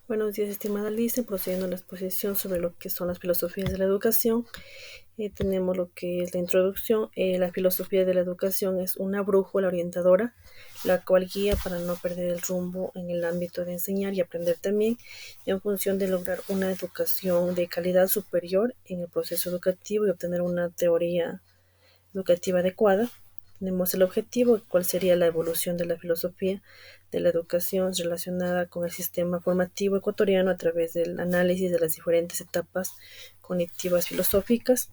Buenos días, estimada Alicia. Procediendo a la exposición sobre lo que son las filosofías de la educación, tenemos lo que es la introducción. La filosofía de la educación es una brújula orientadora, la cual guía para no perder el rumbo en el ámbito de enseñar y aprender también, en función de lograr una educación de calidad superior en el proceso educativo y obtener una teoría educativa adecuada. Tenemos el objetivo, cuál sería la evolución de la filosofía de la educación relacionada con el sistema formativo ecuatoriano a través del análisis de las diferentes etapas cognitivas filosóficas.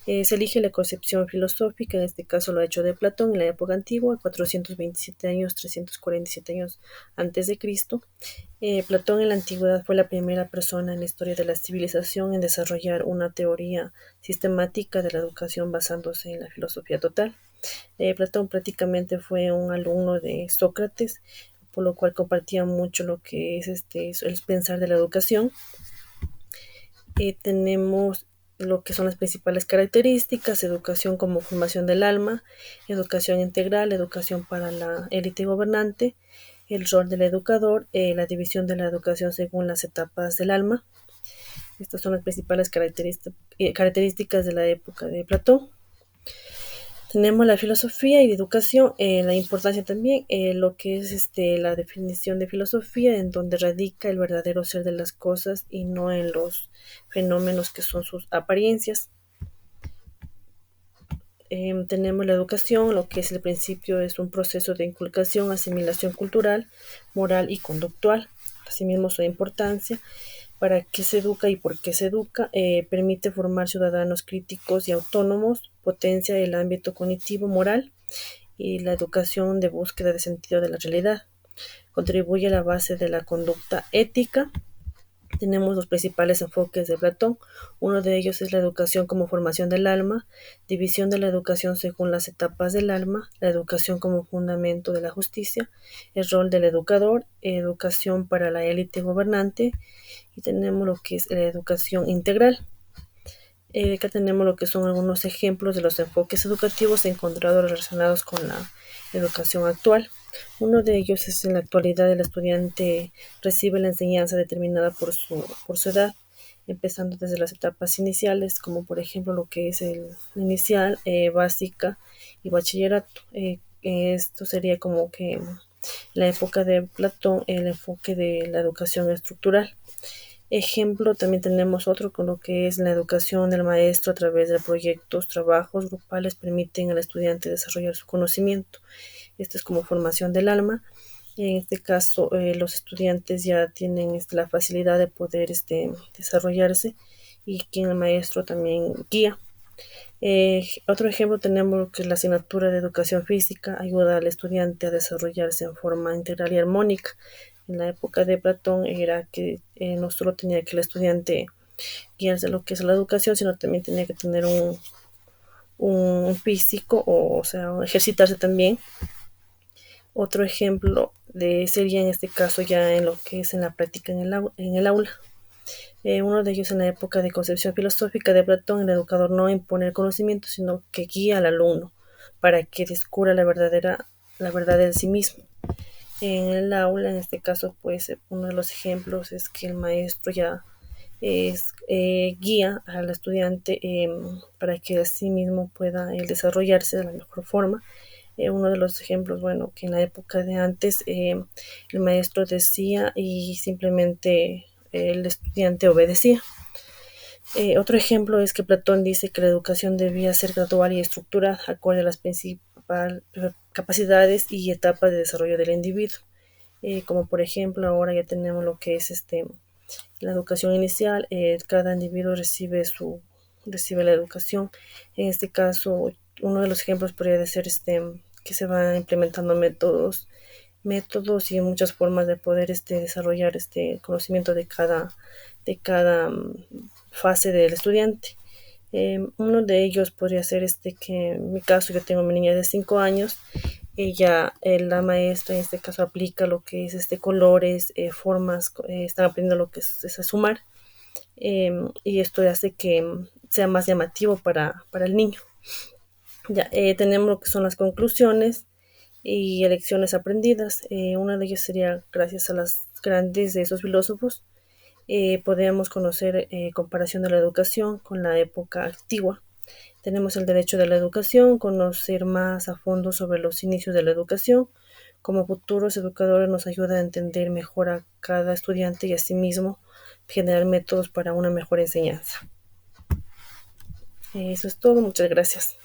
Se elige la concepción filosófica, en este caso lo ha hecho de Platón en la época antigua, 427 años, 347 años antes de Cristo. Platón en la antigüedad fue la primera persona en la historia de la civilización en desarrollar una teoría sistemática de la educación basándose en la filosofía total. Platón prácticamente fue un alumno de Sócrates, por lo cual compartía mucho lo que es el pensar de la educación. Tenemos lo que son las principales características: educación como formación del alma, educación integral, educación para la élite gobernante, el rol del educador, la división de la educación según las etapas del alma. Estas son las principales características de la época de Platón. Tenemos la filosofía y educación, la importancia también, lo que es la definición de filosofía, en donde radica el verdadero ser de las cosas y no en los fenómenos que son sus apariencias. Tenemos la educación, lo que es el principio, es un proceso de inculcación, asimilación cultural, moral y conductual. Asimismo, su importancia, para qué se educa y por qué se educa, permite formar ciudadanos críticos y autónomos, potencia el ámbito cognitivo moral y la educación de búsqueda de sentido de la realidad, contribuye a la base de la conducta ética. Tenemos los principales enfoques de Platón. Uno de ellos es la educación como formación del alma, división de la educación según las etapas del alma, la educación como fundamento de la justicia, el rol del educador, educación para la élite gobernante, y tenemos lo que es la educación integral. Acá tenemos lo que son algunos ejemplos de los enfoques educativos encontrados relacionados con la educación actual. Uno de ellos es: en la actualidad el estudiante recibe la enseñanza determinada por su edad, empezando desde las etapas iniciales, como por ejemplo lo que es el inicial, básica y bachillerato. Esto sería como que la época de Platón, el enfoque de la educación estructural. Ejemplo, también tenemos otro con lo que es la educación del maestro a través de proyectos, trabajos grupales permiten al estudiante desarrollar su conocimiento. Esto es como formación del alma. En este caso, los estudiantes ya tienen la facilidad de poder desarrollarse, y quien el maestro también guía. Otro ejemplo tenemos lo que es la asignatura de educación física, ayuda al estudiante a desarrollarse en forma integral y armónica. En la época de Platón era que no solo tenía que el estudiante guiarse lo que es la educación, sino también tenía que tener un físico, o sea, ejercitarse también. Otro ejemplo sería en este caso ya en lo que es en la práctica en el aula. Uno de ellos: en la época de concepción filosófica de Platón, el educador no impone el conocimiento, sino que guía al alumno para que descubra la verdad de sí mismo. En el aula, en este caso, pues uno de los ejemplos es que el maestro ya guía al estudiante para que así mismo pueda desarrollarse de la mejor forma. Uno de los ejemplos, bueno, que en la época de antes el maestro decía y simplemente el estudiante obedecía. Otro ejemplo es que Platón dice que la educación debía ser gradual y estructurada, acorde a las principales capacidades y etapas de desarrollo del individuo. Como por ejemplo, ahora ya tenemos lo que es la educación inicial. Cada individuo recibe la educación. En este caso, uno de los ejemplos podría ser que se van implementando métodos y muchas formas de poder desarrollar conocimiento de cada fase del estudiante. Uno de ellos podría ser que en mi caso yo tengo a mi niña de 5 años. Ella, la maestra en este caso, aplica lo que es colores, formas, están aprendiendo lo que es sumar, y esto hace que sea más llamativo para el niño. Ya, tenemos lo que son las conclusiones y lecciones aprendidas. Una de ellas sería: gracias a las grandes de esos filósofos, podemos conocer comparación de la educación con la época antigua. Tenemos el derecho de la educación, conocer más a fondo sobre los inicios de la educación. Como futuros educadores nos ayuda a entender mejor a cada estudiante y asimismo generar métodos para una mejor enseñanza. Eso es todo, muchas gracias.